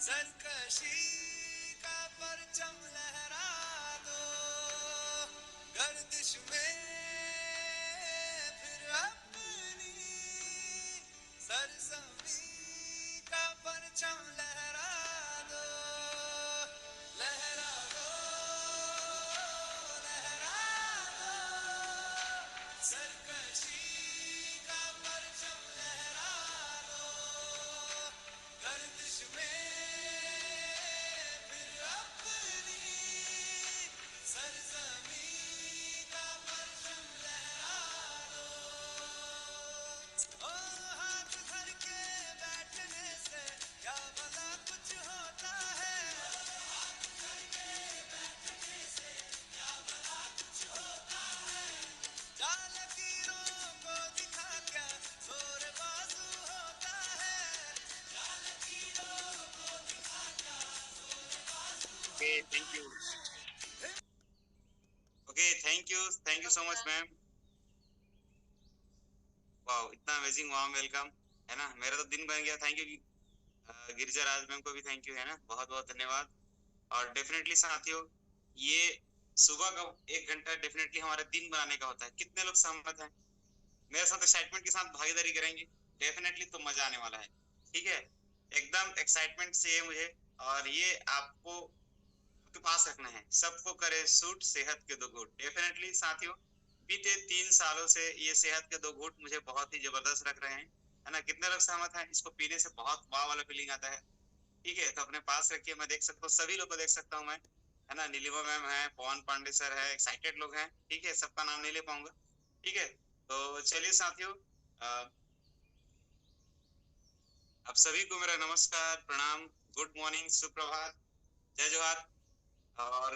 सरकशी का परचम लहरा दो, गर्दिश में फिर अपनी सरजमी का परचम लहरा दो, लहरा दो, लहरा दो, सरकशी का परचम लहरा दो, गर्दिश में फिर अपनी सरजमी का परचम लहरा दो। ओ हाथ धर के बैठने से क्या भला कुछ होता है, हाथ धर के बैठने से क्या भला कुछ होता है, जाल लकीरों को दिखा क्या जोर बाजू होता है, जाल लकीरों को दिखा क्या जोर बाजू okay, thank you. Okay, thank you so much ma'am. Wow, इतना अमेजिंग वार्म वेलकम, है ना। मेरा तो दिन बन गया। Thank you Girija Raj ma'am को भी थैंक यू, है ना, बहुत बहुत धन्यवाद। और डेफिनेटली साथियों, ये सुबह का 1 घंटा डेफिनेटली हमारे दिन बनाने का होता है। कितने लोग सहमत हैं मेरे साथ, एक्साइटमेंट के साथ भागीदारी करेंगे? डेफिनेटली तो मजा आने वाला है। ठीक है, एकदम एक्साइटमेंट से मुझे, और ये आपको के पास रखना है। सबको करे सूट सेहत के 2 घूंट। डेफिनेटली साथियों, बीते 3 सालों से ये सेहत के 2 घूंट मुझे बहुत ही जबरदस्त लग रहे हैं, है ना। कितने लोग सहमत हैं? इसको पीने से बहुत वाह वाला फीलिंग आता है। ठीक है, तो अपने पास रखिए। मैं देख सकता हूँ, सभी लोग को देख सकता हूँ मैं, है ना। नीलिमा मैम है, पवन पांडे सर है, एक्साइटेड लोग हैं। ठीक है, सबका नाम नहीं ले पाऊंगा। ठीक है, तो चलिए साथियों, आप सभी को मेरा नमस्कार, प्रणाम, गुड मॉर्निंग, सुप्रभात, जय जोहार। और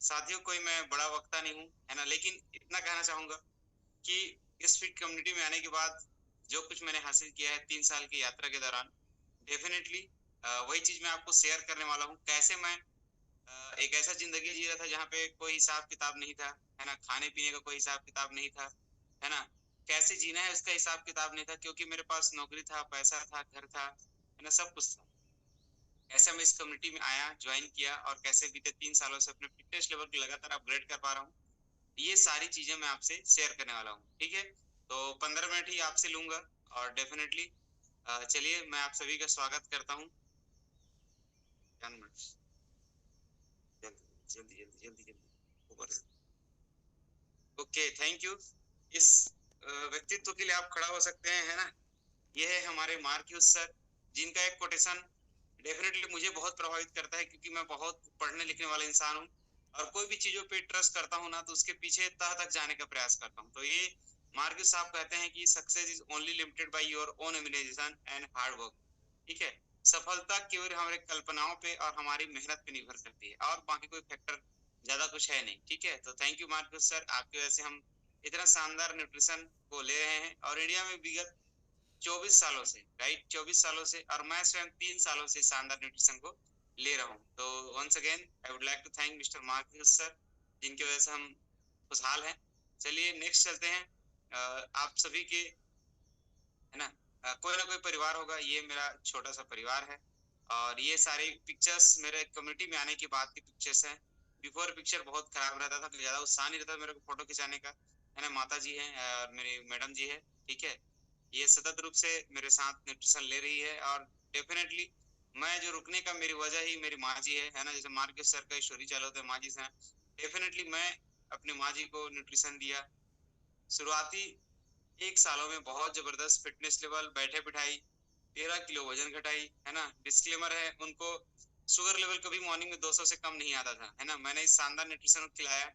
साथियों, कोई मैं बड़ा वक्ता नहीं हूँ, है ना, लेकिन इतना कहना चाहूंगा कि इस फिट कम्युनिटी में आने के बाद जो कुछ मैंने हासिल किया है 3 साल की यात्रा के दौरान, डेफिनेटली वही चीज मैं आपको शेयर करने वाला हूँ। कैसे मैं एक ऐसा जिंदगी जी रहा था जहाँ पे कोई हिसाब किताब नहीं था, है ना। खाने पीने का कोई हिसाब किताब नहीं था, है ना। कैसे जीना है उसका हिसाब किताब नहीं था, क्योंकि मेरे पास नौकरी था, पैसा था, घर था, है ना, सब कुछ था। कैसे मैं इस कम्युनिटी में आया, ज्वाइन किया, और कैसे बीते 3 सालों से अपने फिटनेस लेवल को लगातार अपग्रेड कर पा रहा हूँ, ये सारी चीजें मैं आपसे शेयर करने वाला हूँ। ठीक है, तो 15 मिनट ही आपसे लूंगा। और डेफिनेटली चलिए, मैं आप सभी का स्वागत करता हूँ। 10 मिनट, जल्दी जल्दी जल्दी जल्दी जल्दी ऊपर से। Okay, thank you. इस व्यक्तित्व के लिए आप खड़ा हो सकते हैं, है ना। ये है हमारे मार्क्यूस सर, जिनका एक कोटेशन डेफिनेटली मुझे बहुत प्रभावित करता है, क्योंकि मैं बहुत पढ़ने लिखने वाला इंसान हूँ, और कोई भी चीजों पे ट्रस्ट करता हूँ ना, तो उसके पीछे तह तक जाने का प्रयास करता हूँ। तो ये मार्क्यूस साहब कहते हैं कि success is only limited by your own imagination and hard work. ठीक है, सफलता केवल हमारे कल्पनाओं पे और हमारी मेहनत पे निर्भर करती है, और बाकी कोई फैक्टर ज्यादा कुछ है नहीं। ठीक है, तो थैंक यू मार्क्यूस सर, आपकी वजह से हम इतना शानदार न्यूट्रिशन को ले रहे हैं, और इंडिया में विगत 24 सालों से, राइट, 24 सालों से, और मैं स्वयं 3 सालों से शानदार न्यूट्रिशन को ले रहा हूँ। तो once again I would like to thank mister Marcus sir, जिनकी वजह से हम खुशहाल हैं। चलिए नेक्स्ट चलते हैं। आप सभी के, है ना, कोई ना कोई परिवार होगा, ये मेरा छोटा सा परिवार है, और ये सारी पिक्चर्स मेरे कम्युनिटी में आने के बाद की पिक्चर्स हैं। बिफोर पिक्चर बहुत खराब रहता था, ज्यादा उत्साह नहीं रहता मेरे को फोटो खिंचाने का, है ना। माता जी है और मेरी मैडम जी है। ठीक है, ये सतत रूप से मेरे साथ न्यूट्रिशन ले रही है, और डेफिनेटली मैं जो रुकने का मेरी वजह ही मेरी माँ जी है ना। जैसे मार्केट सर का स्टोरी चालू होता है माँ जी से, डेफिनेटली मैं अपनी माँ जी को न्यूट्रिशन दिया। शुरुआती 1 सालों में बहुत जबरदस्त फिटनेस लेवल, बैठे बिठाई 13 किलो वजन घटाई, है ना। डिस्क्लेमर है, उनको शुगर लेवल कभी मॉर्निंग में 200 से कम नहीं आता था, है ना। मैंने इस शानदार न्यूट्रिशन खिलाया,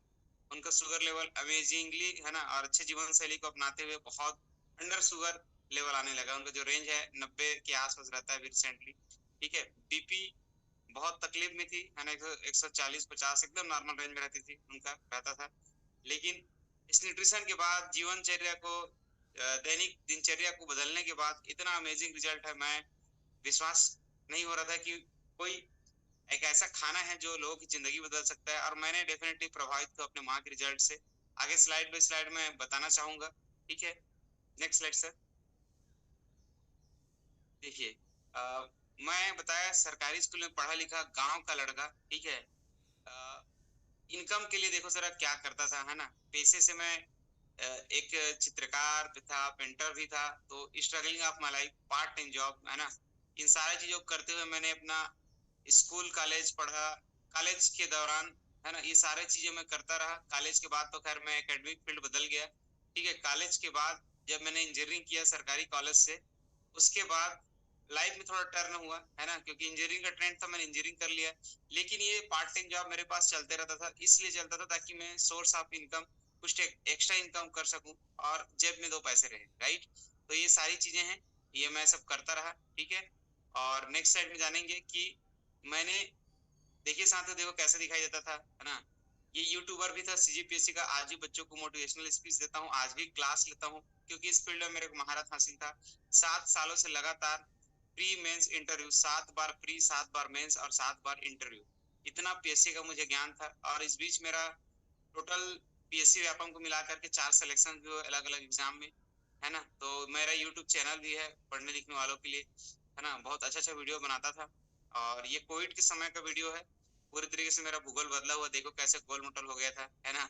उनका शुगर लेवल अमेजिंगली, है ना, और अच्छे जीवन शैली को अपनाते हुए बहुत अंडर शुगर लेवल आने लगा। उनका जो रेंज है 90 के आसपास रहता है अभी रिसेंटली। ठीक है, बीपी बहुत तकलीफ में थी, है ना, 140-50 एकदम नॉर्मल रेंज में रहती थी, उनका रहता था। लेकिन इस न्यूट्रिशन के बाद, जीवनचर्या को, दैनिक दिनचर्या को बदलने के बाद इतना अमेजिंग रिजल्ट है, मैं विश्वास नहीं हो रहा था कि कोई एक ऐसा खाना है जो लोगों की जिंदगी बदल सकता है। और मैंने डेफिनेटली प्रभावित हुआ अपने माँ के रिजल्ट से। आगे स्लाइड बाय स्लाइड में बताना चाहूंगा। ठीक है, नेक्स्ट स्लाइड सर। देखिए, मैं बताया सरकारी स्कूल में पढ़ा लिखा गांव का लड़का, ठीक है। इनकम के लिए देखो जरा क्या करता था, है ना। पैसे से मैं एक चित्रकार भी था, पेंटर भी था, तो struggling of my life, part time job, है ना। इन सारी चीजों को करते हुए मैंने अपना स्कूल कॉलेज पढ़ा, कॉलेज के दौरान, है ना, ये सारे चीजें मैं करता रहा। कॉलेज के बाद तो खैर मैं एकेडमिक फील्ड बदल गया, ठीक है। कॉलेज के बाद जब मैंने इंजीनियरिंग किया सरकारी कॉलेज से, उसके बाद लाइफ में थोड़ा टर्न हुआ, है ना, क्योंकि इंजीनियरिंग का ट्रेंड था, मैंने इंजीनियरिंग कर लिया। लेकिन ये पार्ट टाइम जॉब मेरे पास चलते रहता था, इसलिए चलता था ताकि मैं सोर्स ऑफ इनकम, कुछ एक्स्ट्रा इनकम कर सकूं और जेब में दो पैसे रहे, राइट। तो ये सारी चीजें हैं, ये मैं सब करता रहा, ठीक है। और नेक्स्ट साइड में जानेंगे कि मैंने, देखिए साथियों, देखो कैसे दिखाई देता था, है ना। ये यूट्यूबर भी था सीजीपीएससी का, आज भी बच्चों को मोटिवेशनल स्पीच देता हूँ, आज भी क्लास लेता हूँ, क्योंकि इस फील्ड में मेरे को महारत हासिल था। 7 सालों से लगातार प्री मेंस इंटरव्यू, 7 बार प्री, 7 बार मेंस और 7 बार इंटरव्यू, इतना पीएससी का मुझे ज्ञान था। और इस बीच मेरा टोटल पीएससी व्यापम को मिला करके 4 सिलेक्शन भी हुए अलग अलग एग्जाम में, है ना। तो मेरा यूट्यूब चैनल भी है पढ़ने लिखने वालों के लिए, है ना, बहुत अच्छा अच्छा वीडियो बनाता था। और ये कोविड के समय का वीडियो है, पूरी तरीके से मेरा भूगोल बदला हुआ, देखो कैसे गोल मोटल हो गया था, है ना।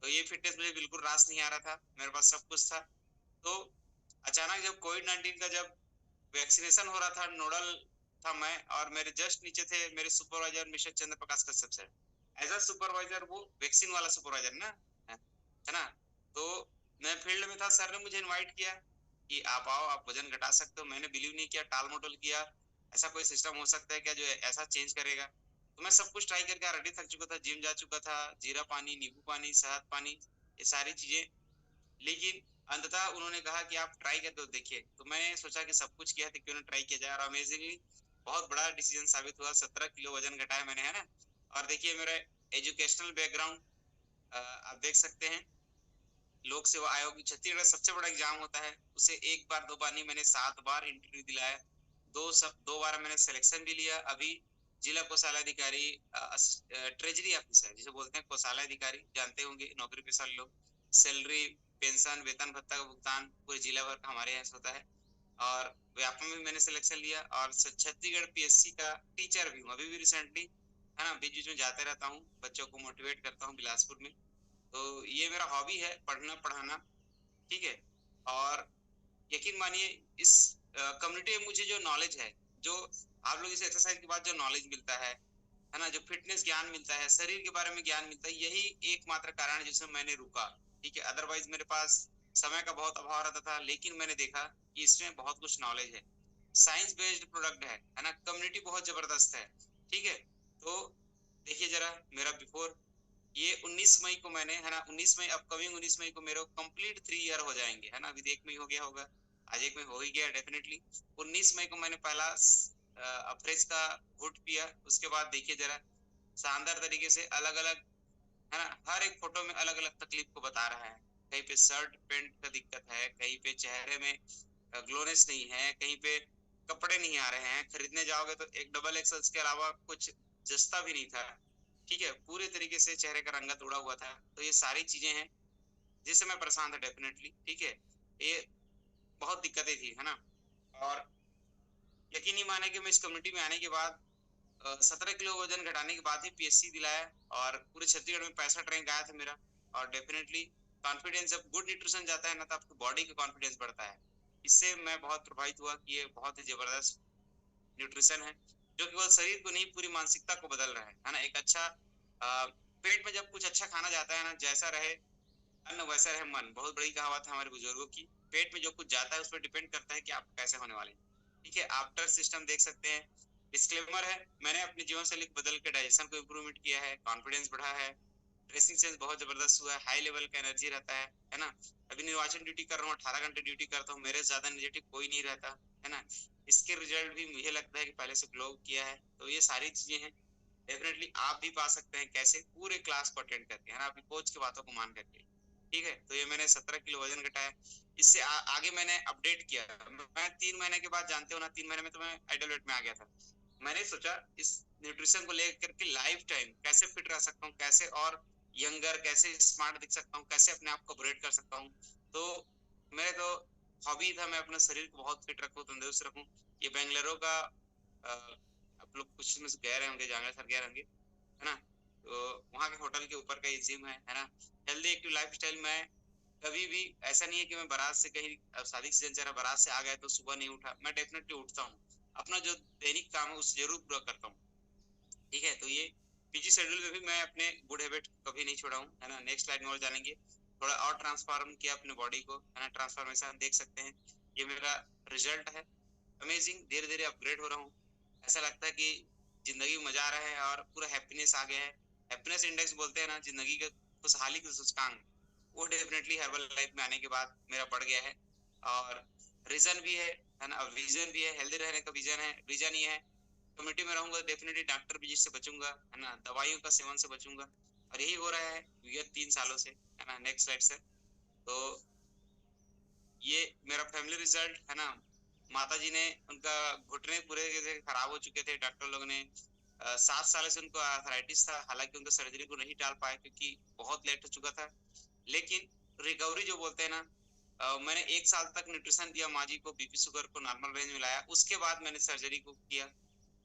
तो ये फिटनेस मुझे बिल्कुल रास नहीं आ रहा था, मेरे पास सब कुछ था। तो अचानक जब कोविड 19 का जब वैक्सीनेशन हो रहा था, नोडल था मैं, और मेरे जस्ट नीचे थे मेरे supervisor mister Chandra Prakash Kashyap sir, as a supervisor, वो वैक्सीन वाला सुपरवाइजर ना, है ना। तो मैं फील्ड में था, सर ने मुझे इनवाइट किया कि आप आओ, आप वजन घटा सकते हो। मैंने बिलीव नहीं किया, टाल मटोल किया, ऐसा कोई सिस्टम हो सकता है क्या जो ऐसा चेंज करेगा। तो मैं सब कुछ ट्राई करके ऑलरेडी थक चुका था, जिम जा चुका था, जीरा पानी, नींबू पानी, शहद पानी, ये सारी चीजें। लेकिन अंततः उन्होंने कहा कि आप ट्राई कर दो, देखिए। तो मैंने सोचा कि सब कुछ किया था, क्यों ना ट्राई किया जाए। और अमेजिंगली बहुत बड़ा डिसीजन साबित हुआ, 17 किलो वजन घटाया मैंने, है ना। और देखिए मेरा एजुकेशनल बैकग्राउंड आप देख सकते हैं, लोक सेवा आयोग छत्तीसगढ़ का सबसे बड़ा एग्जाम होता है, उसे 1 बार 2 बार नहीं, मैंने 7 बार इंटरव्यू दिलाया। 2 बार मैंने सिलेक्शन भी लिया। अभी जिला कोषालय अधिकारी, ट्रेजरी ऑफिसर जिसे बोलते हैं, कोषालय अधिकारी जानते होंगे, नौकरी पेशा लोग, सैलरी, पेंशन, वेतन भत्ता का भुगतान पूरे जिला भर का हमारे यहाँ से होता है। और व्यापम में मैंने सिलेक्शन लिया, और छत्तीसगढ़ पीएससी का टीचर भी हूँ अभी भी रिसेंटली, है ना। बीच बीच में जाते रहता हूँ, बच्चों को मोटिवेट करता हूँ बिलासपुर में। तो ये मेरा हॉबी है, पढ़ना पढ़ाना, ठीक है। और यकीन मानिए, इस कम्युनिटी में मुझे जो नॉलेज है, जो आप लोग इस एक्सरसाइज के बाद जो नॉलेज मिलता है ना, जो फिटनेस ज्ञान मिलता है, शरीर के बारे में ज्ञान मिलता है, यही एकमात्र कारण है जिसमें मैंने रुका, ठीक है। अदरवाइज मेरे पास समय का बहुत अभाव रहता था, लेकिन मैंने देखा कि इसमें बहुत कुछ नॉलेज है, साइंस बेस्ड प्रोडक्ट है ना, कम्युनिटी बहुत जबरदस्त है, ठीक है। तो देखिए जरा मेरा बिफोर, ये 19 मई को मैंने, है ना, 19 मई, अपकमिंग 19 मई को मेरे कंप्लीट 3 ईयर हो जाएंगे, है ना। अभी 1 मई हो गया होगा, आज 1 मई हो ही गया डेफिनेटली। 19 मई को मैंने पहला अफ्रेज का घुट पिया। उसके बाद देखिए जरा, शानदार तरीके से अलग अलग, है ना, हर एक फोटो में अलग अलग तकलीफ को बता रहा है। कहीं पे शर्ट पैंट का दिक्कत है, कहीं पे चेहरे में ग्लोनेस नहीं है, कहीं पे कपड़े नहीं आ रहे हैं, खरीदने जाओगे तो एक डबल एक्सल के अलावा कुछ जस्ता भी नहीं था, ठीक है। पूरे तरीके से चेहरे का रंगत उड़ा हुआ था। तो ये सारी चीजें हैं जिससे मैं परेशान था डेफिनेटली, ठीक है। ये बहुत दिक्कतें थी, है ना। और यकीन नहीं माने कि मैं इस कम्युनिटी में आने के बाद 17 किलो वजन घटाने के बाद ही पीएससी दिलाया, और पूरे छत्तीसगढ़ में 65 रैंक आया था मेरा। और डेफिनेटली कॉन्फिडेंस, जब गुड न्यूट्रिशन जाता है ना, तो आपकी बॉडी का कॉन्फिडेंस बढ़ता है। इससे मैं बहुत प्रभावित हुआ कि ये बहुत ही जबरदस्त न्यूट्रिशन है, जो केवल शरीर को नहीं, पूरी मानसिकता को बदल रहा है ना। एक अच्छा पेट में जब कुछ अच्छा खाना जाता है ना, जैसा रहे अन्न वैसा रहे मन, बहुत बड़ी कहावत है हमारे बुजुर्गों की। पेट में जो कुछ जाता है उस पर डिपेंड करता है कि आप कैसे होने वाले हैं, ठीक है। आफ्टर सिस्टम देख सकते हैं, डिस्क्लेमर है, मैंने अपनी जीवन शैली को बदल के डाइजेशन को इम्प्रूवमेंट किया है, कॉन्फिडेंस बढ़ा है, ड्रेसिंग सेंस बहुत जबरदस्त हुआ है, हाई लेवल का एनर्जी रहता है ना। अभी निर्वाचन ड्यूटी कर रहा हूँ, 18 घंटे ड्यूटी करता हूँ, मेरे से ज्यादा एनर्जेटिक कोई नहीं रहता, है ना। इसके रिजल्ट भी मुझे लगता है कि पहले से ग्लो किया है। तो ये सारी चीजें हैं, डेफिनेटली आप भी पा सकते हैं, कैसे, पूरे क्लास को अटेंड करके, है ना, अपनी कोच की बातों को मान करके, ठीक है। तो ये मैंने 17 किलो वजन घटाया। इससे आगे मैंने अपडेट किया, मैं 3 महीने के बाद, जानते हो ना, 3 महीने में तो मैं आइडल वेट में आ गया था। मैंने सोचा इस न्यूट्रिशन को लेकर के लाइफ टाइम कैसे फिट रह सकता हूँ, कैसे और यंगर, कैसे स्मार्ट दिख सकता हूँ, कैसे अपने आप को अपग्रेड कर सकता हूँ। तो मेरे तो हॉबी था, मैं अपने शरीर को बहुत फिट रखूँ, तंदुरुस्त रखूँ। ये बेंगलुरु का आप लोग कुछ में से गए रहे होंगे, जांगड़ सर गए होंगे, है ना। तो वहाँ के होटल के ऊपर का ये जिम है ना। हेल्दी एक्टिव लाइफ स्टाइल में कभी भी ऐसा नहीं है कि मैं बारात से कहीं शादी के सीजन चल रहा, बारात से आ गया तो सुबह नहीं उठा, मैं डेफिनेटली उठता हूँ, अपना जो दैनिक काम है उसे जरूर पूरा करता हूँ। ठीक है, तो ये बिजी शेड्यूल में भी मैं अपने गुड हैबिट कभी नहीं छोड़ा हूँ, है ना। नेक्स्ट स्लाइड में और जानेंगे, थोड़ा और ट्रांसफॉर्म किया अपने बॉडी को, है ना। ट्रांसफॉर्मेशन देख सकते हैं, ये मेरा रिजल्ट है। अमेजिंग, धीरे धीरे अपग्रेड हो रहा हूँ। ऐसा लगता है कि जिंदगी में मजा आ रहा है और पूरा हैप्पीनेस आ गया है। हैप्पीनेस इंडेक्स बोलते हैं ना, जिंदगी के खुशहाली के सूचकांक, वो डेफिनेटली हर्बल लाइफ में आने के बाद मेरा बढ़ गया है। और रीजन भी है ना, विजन भी है, हेल्दी रहने का विजन है। विजन ये है, कम्युनिटी में रहूंगा डेफिनेटली डॉक्टर विजिट से बचूंगा, है ना, दवाइयों का सेवन से बचूंगा, और यही हो रहा है विगत 3 सालों से, है ना। Next slide sir. तो ये मेरा फैमिली रिजल्ट है ना। माता जी ने, उनका घुटने पूरे खराब हो चुके थे, डॉक्टर लोग ने 7 साल से उनको आर्थराइटिस था, हालांकि उनका सर्जरी को नहीं टाल पाए क्योंकि बहुत लेट हो चुका था। लेकिन रिकवरी जो बोलते हैं ना, मैंने 1 साल तक न्यूट्रिशन दिया माँ जी को, बीपी शुगर को नॉर्मल रेंज में लाया, उसके बाद मैंने सर्जरी को किया,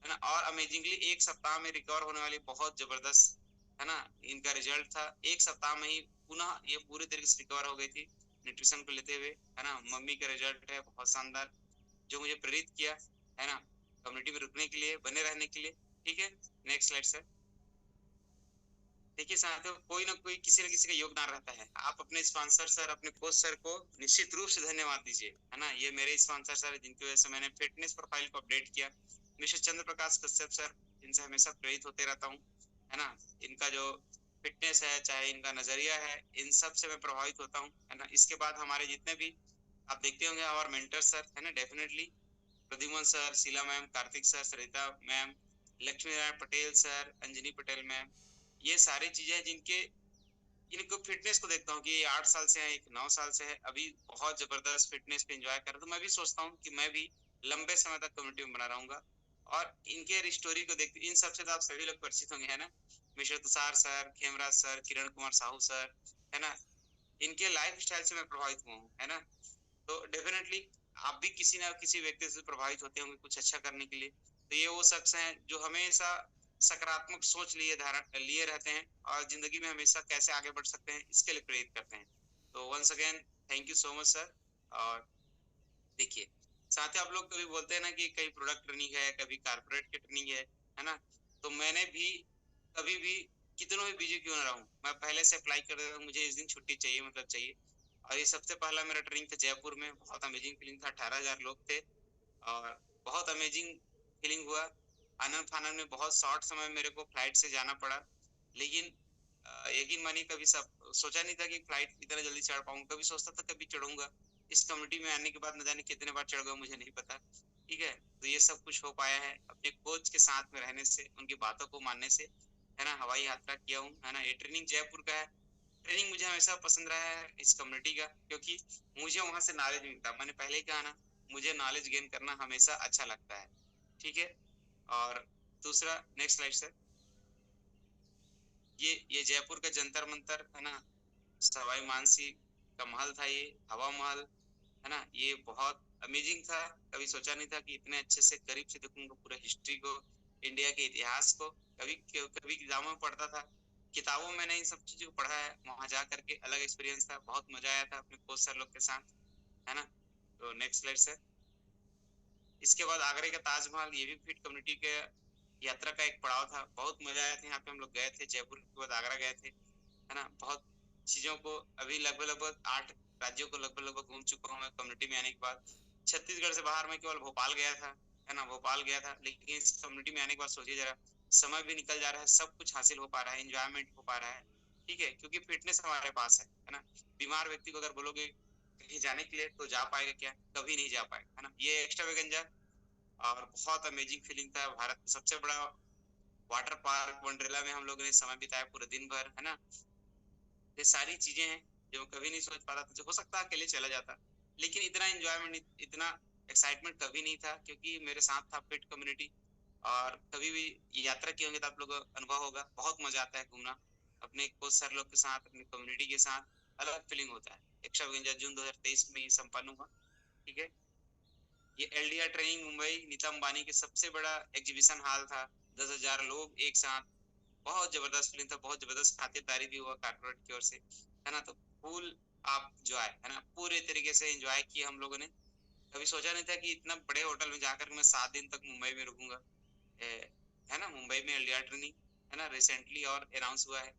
है ना। और अमेजिंगली 1 सप्ताह में रिकवर होने वाली बहुत जबरदस्त, है ना, इनका रिजल्ट था। 1 सप्ताह में ही पुनः ये पूरी तरीके से रिकवर हो गई थी न्यूट्रिशन को लेते हुए, है ना। मम्मी का रिजल्ट है बहुत शानदार, जो मुझे प्रेरित किया, है ना, कम्युनिटी में रुकने के लिए, बने रहने के लिए। ठीक है, नेक्स्ट स्लाइड सर। देखिए साथियों, कोई ना कोई किसी न किसी का योगदान रहता है। आप अपने स्पॉन्सर सर, अपने कोच सर को निश्चित रूप से धन्यवाद दीजिए, है ना। ये मेरे स्पॉन्सर सर जिनकी वजह से मैंने फिटनेस प्रोफाइल को अपडेट किया। मिस्टर चंद्र प्रकाश कश्यप सर, इनसे हमेशा प्रेरित होते रहता हूँ, है ना। इनका जो फिटनेस है, चाहे इनका नजरिया है, इन सब से मैं प्रभावित होता हूँ, है ना। इसके बाद हमारे जितने भी आप देखते होंगे हमारे मेंटर सर, है ना, definitely Pradyumna sir, Sheela ma'am, Kartik sir, Sarita ma'am, Lakshmi Narayan Patel sir, Anjani Patel ma'am, ये सारी चीजें हैं जिनके, इनको फिटनेस को देखता हूँ कि ये 8 साल से है, एक 9 साल से है, अभी बहुत जबरदस्त फिटनेस पे एंजॉय कर रहा हूँ। तो मैं भी सोचता हूँ कि मैं भी लंबे समय तक कम्युनिटी में बना रहूंगा। और इनके स्टोरी को देखते, इन सबसे तो आप सभी लोग परिचित होंगे, है ना। Mister Tushar sir, Khemraj sir, Kiran Kumar Sahu sir, है ना। इनके लाइफ स्टाइल से मैं प्रभावित हुआ हूँ, है ना। तो डेफिनेटली आप भी किसी ना किसी व्यक्ति से प्रभावित होते होंगे कुछ अच्छा करने के लिए। तो ये वो शख्स हैं जो हमेशा सकारात्मक सोच लिए धारण लिए रहते हैं, और जिंदगी में हमेशा कैसे आगे बढ़ सकते हैं इसके लिए प्रेरित करते हैं। तो once again thank you so much sir. और देखिए साथ ही आप लोग कभी बोलते हैं ना कि कहीं प्रोडक्ट ट्रेनिंग है, कभी कारपोरेट की ट्रेनिंग है ना। तो मैंने भी कभी भी कितनों भी बिजी क्यों ना रहूं, मैं पहले से अप्लाई कर देता हूं, मुझे इस दिन छुट्टी चाहिए, मतलब चाहिए। और ये सबसे पहला मेरा ट्रेनिंग था जयपुर में, बहुत अमेजिंग फीलिंग था, 18,000 लोग थे, और बहुत अमेजिंग फीलिंग हुआ। आनंद फानंद में बहुत शॉर्ट समय मेरे को फ्लाइट से जाना पड़ा, लेकिन यकीन मानिए कभी सब सोचा नहीं था कि फ्लाइट इतना जल्दी चढ़ पाऊंगा, कभी सोचता था कभी चढ़ूंगा। इस कम्युनिटी में आने के बाद न जाने कितने बार चढ़ गया मुझे नहीं पता। ठीक है, तो ये सब कुछ हो पाया है अपने कोच के साथ में रहने से, उनकी बातों को मानने से, है ना। हवाई यात्रा किया हूँ, है ना। ये ट्रेनिंग जयपुर का है। ट्रेनिंग मुझे हमेशा पसंद रहा है इस कम्युनिटी का, क्योंकि मुझे वहां से नॉलेज मिलता, मैंने पहले ही कहा ना, मुझे नॉलेज गेन करना हमेशा अच्छा लगता है। ठीक है, और दूसरा नेक्स्ट स्लाइड सर। ये जयपुर का जंतर मंतर, है ना, सवाई मानसी का महल था, ये हवा महल, है ना। ये बहुत अमेजिंग था, कभी सोचा नहीं था कि इतने अच्छे से करीब से देखूंगा पूरा हिस्ट्री को, इंडिया के इतिहास को। कभी कभी किताबों में पढ़ता था, किताबों में नहीं, सब चीजों को पढ़ा है, वहां जा करके अलग एक्सपीरियंस था, बहुत मजा आया था अपने कोच सर लोग के साथ, है ना। तो नेक्स्ट स्लाइड सर। इसके बाद आगरे का ताजमहल, ये भी फिट कम्युनिटी के यात्रा का एक पड़ाव था, बहुत मजा आया था। यहाँ पे हम लोग गए थे, जयपुर के बाद आगरा गए थे, है ना। बहुत चीजों को अभी लगभग लगभग 8 राज्यों को लगभग लगभग घूम चुका हूँ मैं कम्युनिटी में आने के बाद। छत्तीसगढ़ से बाहर मैं केवल भोपाल गया था, है ना, भोपाल गया था। लेकिन इस कम्युनिटी में आने के बाद सोचिए जरा, समय भी निकल जा रहा है, सब कुछ हासिल हो पा रहा है, इंजॉयमेंट हो पा रहा है। ठीक है, क्योंकि फिटनेस हमारे पास है ना। बीमार व्यक्ति को अगर बोलोगे कहीं जाने के लिए तो जा पाएगा क्या, कभी नहीं जा पाएगा, है ना। ये एक्स्ट्रा वेगेंजा, और बहुत अमेजिंग फीलिंग था। भारत का सबसे बड़ा वाटर पार्क वंडरला में हम लोगों ने समय बिताया पूरे दिन भर, है ना। ये सारी चीजें हैं जो कभी नहीं सोच पाता था, जो हो सकता है अकेले चला जाता, लेकिन इतना एंजॉयमेंट, इतना एक्साइटमेंट कभी नहीं था, क्योंकि मेरे साथ था फिट कम्युनिटी। और कभी भी यात्रा की होंगे तो आप लोग अनुभव होगा, बहुत मजा आता है घूमना अपने कोच सर लोग के साथ, अपनी कम्युनिटी के साथ, अलग फीलिंग होता है। एक्स्ट्रा जून 2023 में ये संपन्न हुआ। ठीक है, ये एलडीआर ट्रेनिंग मुंबई नीता अंबानी के सबसे बड़ा एग्जीबिशन हॉल था, 10,000 लोग एक साथ, बहुत जबरदस्त फिल्म था, बहुत जबरदस्त खातिरदारी भी हुआ कारपोरेट की ओर से, है ना। तो फुल आप एंजॉय, है ना, पूरे तरीके से एंजॉय किया हम लोगों ने। कभी सोचा नहीं था कि इतना बड़े होटल में जाकर मैं 7 दिन तक मुंबई में रुकूंगा, है ना। मुंबई में एलडीआर ट्रेनिंग, है ना, रिसेंटली और अनाउंस हुआ है,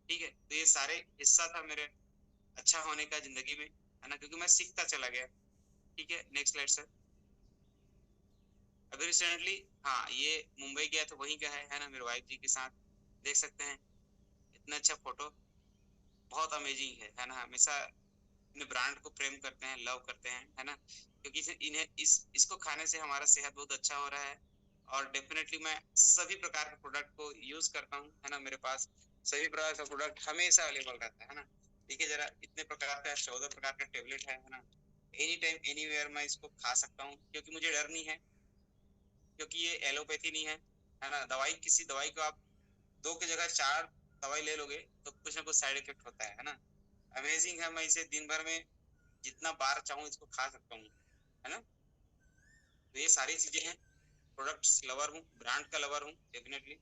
ठीक है। तो ये सारे हिस्सा था मेरे अच्छा होने का जिंदगी में, है ना, क्योंकि मैं सीखता चला गया। ठीक है, नेक्स्ट स्लाइड सर। अभी रिसेंटली, हाँ, ये मुंबई गया तो वहीं का है ना, मेरे वाइफ जी के साथ। देख सकते हैं इतना अच्छा फोटो, बहुत अमेजिंग है ना। हमेशा अपने ब्रांड को प्रेम करते हैं, लव करते हैं, है ना, क्योंकि इन्हें इसको खाने से हमारा सेहत बहुत अच्छा हो रहा है। और डेफिनेटली मैं सभी प्रकार के प्रोडक्ट को यूज करता हूँ, है ना। मेरे पास सभी प्रकार का प्रोडक्ट हमेशा अवेलेबल रहता है ना। देखिए जरा, इतने प्रकार का 14 प्रकार का टेबलेट है ना। एनी टाइम एनीवेयर मैं इसको खा सकता हूँ, क्योंकि मुझे डर नहीं है, क्योंकि ये एलोपैथी नहीं है ना। दवाई, किसी दवाई को आप 2 की जगह 4 दवाई ले लोगे तो कुछ ना कुछ साइड इफेक्ट होता है ना। अमेजिंग है, मैं इसे दिन भर में जितना बार चाहूँ इसको खा सकता हूँ, है ना। तो ये सारी चीजें हैं, प्रोडक्ट्स लवर हूँ, ब्रांड का लवर हूँ डेफिनेटली,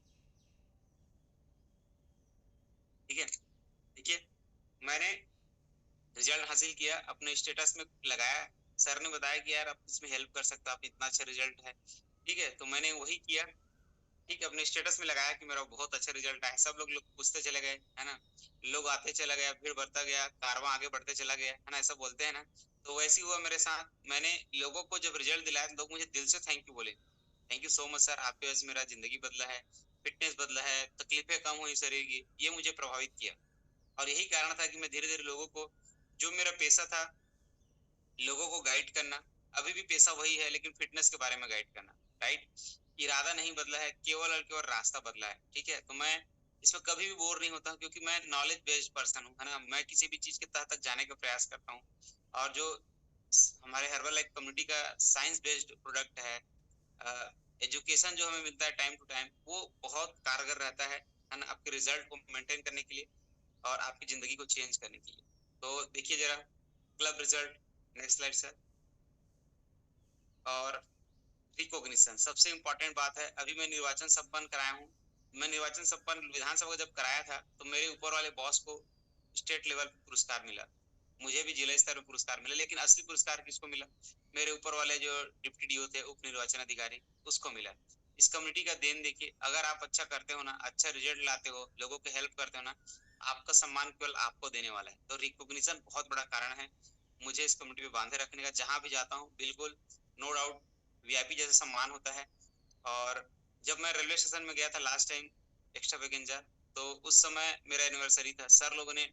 ठीक है। देखिए, मैंने रिजल्ट हासिल किया, अपने स्टेटस में लगाया, सर ने बताया कि यार आप इसमें हेल्प कर सकते हो, आप इतना अच्छा रिजल्ट है, ठीक है। तो मैंने वही किया, ठीक है, अपने स्टेटस में लगाया कि मेरा बहुत अच्छा रिजल्ट आया। सब लोग पूछते चले गए, है ना, लोग आते चला गया, भीड़ बढ़ता गया, कारवां आगे बढ़ते चला गया, है ना, ऐसा बोलते हैं ना। तो वैसे ही हुआ मेरे साथ। मैंने लोगों को जब रिजल्ट दिलाया तो लोग मुझे दिल से थैंक यू बोले, thank you so much sir, आपकी वजह से मेरा जिंदगी बदला है, फिटनेस बदला है, तकलीफें कम हुई शरीर की, ये मुझे प्रभावित किया। और यही कारण था कि मैं धीरे धीरे लोगों को, जो मेरा पेशा था लोगों को गाइड करना, अभी भी पेशा वही है, लेकिन फिटनेस के बारे में गाइड करना, राइट। इरादा नहीं बदला है, केवल और केवल रास्ता बदला है, ठीक है। तो मैं इसमें कभी भी बोर नहीं होता, क्योंकि मैं नॉलेज बेस्ड पर्सन हूँ, है ना। मैं किसी भी चीज के तह तक जाने का प्रयास करता हूँ। और जो हमारे हर्बल लाइफ कम्युनिटी का साइंस बेस्ड प्रोडक्ट है, एजुकेशन जो हमें मिलता है टाइम टू टाइम, वो बहुत कारगर रहता है ना, आपके रिजल्ट को मेंटेन करने के लिए और आपकी जिंदगी को चेंज करने के लिए। तो देखिए जरा, club result, next slide sir. और रिकॉग्निशन सबसे इम्पोर्टेंट बात है। अभी मैं निर्वाचन संपन्न कराया हूँ, मैं निर्वाचन संपन्न विधानसभा जब कराया था तो मेरे ऊपर वाले बॉस को स्टेट लेवल पे पुरस्कार मिला, मुझे भी जिला स्तर में पुरस्कार मिला, लेकिन असली पुरस्कार किसको मिला? मेरे ऊपर वाले जो डिप्टी डीओ थे, उप निर्वाचन अधिकारी, उसको मिला। इस कम्युनिटी का देन देखिए, अगर आप अच्छा करते हो ना, अच्छा रिजल्ट लाते हो, लोगों को हेल्प करते हो ना, आपका सम्मान केवल आपको देने वाला है। तो रिकॉग्निशन बहुत बड़ा कारण है मुझे इस कम्युनिटी में बांधे रखने का। जहां भी जाता हूँ बिल्कुल नो डाउट वीआईपी जैसा सम्मान होता है। और जब मैं रेलवे स्टेशन में गया था लास्ट टाइम एक्स्ट्रा वेकेंजा, तो उस समय मेरा एनिवर्सरी था, सर लोगों ने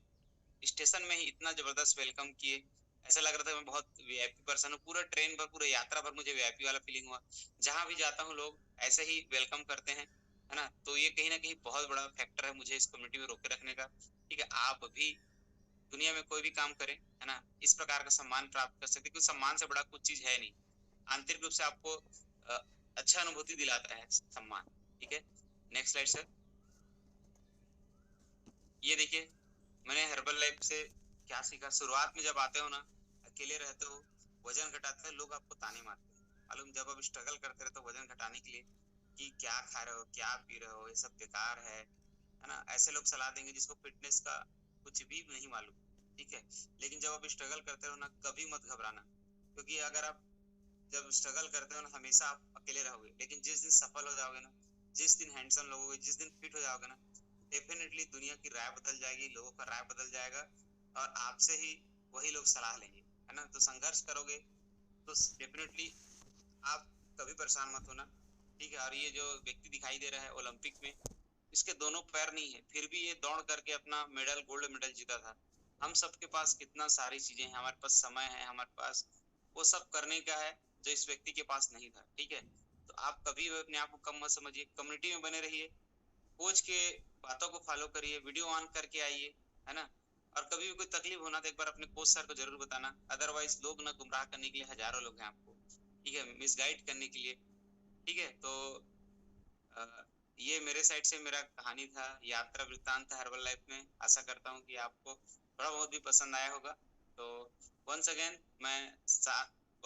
स्टेशन में ही इतना जबरदस्त वेलकम किए, ऐसा लग रहा था मैं बहुत वीआईपी पर्सन हूँ। पूरा ट्रेन भर, पूरा यात्रा भर मुझे वीआईपी वाला फीलिंग हुआ। जहां भी जाता हूँ लोग ऐसे ही वेलकम करते हैं, है ना। तो ये कहीं ना कहीं बहुत बड़ा फैक्टर है मुझे इस कम्युनिटी में रोके रखने का, ठीक है। आप भी दुनिया में कोई भी काम करें, है ना, इस प्रकार का सम्मान प्राप्त कर सकते, क्योंकि सम्मान से बड़ा कुछ चीज है नहीं। आंतरिक रूप से आपको अच्छा अनुभूति दिलाता है सम्मान, ठीक है। Next slide sir. ये देखिए, मैंने हर्बल लाइफ से क्या सीखा। शुरुआत में जब आते हो ना, अकेले रहते हो, वजन घटाते हो, लोग आपको ताने मारते हैं, मालूम। जब आप स्ट्रगल करते रहते हो वजन घटाने के लिए कि क्या खा रहे हो, क्या पी रहे हो, ये सब बेकार है ना, ऐसे लोग सलाह देंगे जिसको फिटनेस का कुछ भी नहीं मालूम, ठीक है। लेकिन जब आप स्ट्रगल करते हो ना, कभी मत घबराना, क्योंकि अगर आप जब स्ट्रगल करते हो ना, हमेशा आप अकेले रहोगे, लेकिन जिस दिन सफल हो जाओगे ना, जिस दिन हैंडसम लोगोगे, जिस दिन फिट हो जाओगे ना, डेफिनेटली दुनिया की राय बदल जाएगी, लोगों का राय बदल जाएगा, और आपसे ही वही लोग सलाह लेंगे, है ना। तो संघर्ष करोगे तो डेफिनेटली आप कभी परेशान मत होना, ठीक है। और ये जो व्यक्ति दिखाई दे रहा है ओलंपिक में, इसके दोनों पैर नहीं है, फिर भी ये दौड़ करके अपना मेडल, गोल्ड मेडल जीता था। हम सबके पास कितना सारी चीजें हैं, हमारे पास समय है, हमारे पास वो सब करने का है जो इस व्यक्ति के पास नहीं था, ठीक है। तो आप कभी अपने आप को कम मत समझिए, कम्युनिटी में बने रहिए, कोच के बातों को फॉलो करिए, वीडियो ऑन करके आइए, है ना। और कभी भी कोई तकलीफ होना तो एक बार अपने कोच सर को जरूर बताना, अदरवाइज लोग ना गुमराह करने के लिए हजारों लोग हैं आपको, ठीक है, मिसगाइड करने के लिए, ठीक है। तो ये मेरे साइड से मेरा कहानी था, यात्रा वृत्तांत था हर्बल लाइफ में। आशा करता हूँ कि आपको थोड़ा बहुत भी पसंद आया होगा। तो वंस अगेन मैं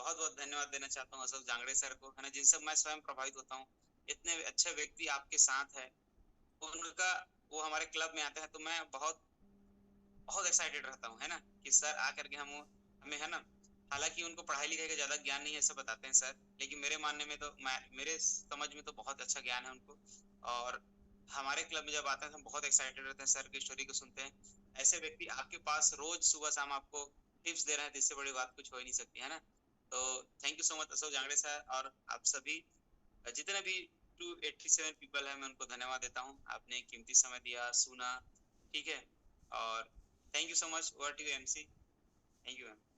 बहुत बहुत धन्यवाद देना चाहता हूँ अशोक जांगड़े सर को, है ना, जिनसे मैं स्वयं प्रभावित होता हूँ। इतने अच्छे व्यक्ति आपके साथ है, उनका वो हमारे क्लब में आते हैं तो मैं बहुत बहुत एक्साइटेड रहता हूँ, है ना, कि सर आकर के हमें, है ना, हालांकि उनको पढ़ाई लिखाई का ज्यादा ज्ञान नहीं है ऐसा बताते हैं सर, लेकिन मेरे मानने में तो मेरे समझ में तो बहुत अच्छा ज्ञान है उनको। और हमारे क्लब में जब आते हैं तो हम बहुत एक्साइटेड रहते हैं, सर की स्टोरी को सुनते हैं। ऐसे व्यक्ति आपके पास रोज सुबह शाम आपको टिप्स दे रहे हैं, तो इससे बड़ी बात कुछ हो ही नहीं सकती, है ना। तो thank you so much Ashok Jangde sir, और आप सभी जितने भी 287 पीपल है, मैं उनको धन्यवाद देता हूँ। आपने कीमती समय दिया, सुना, ठीक है। और thank you so much. Over to you MC. Thank you ma'am.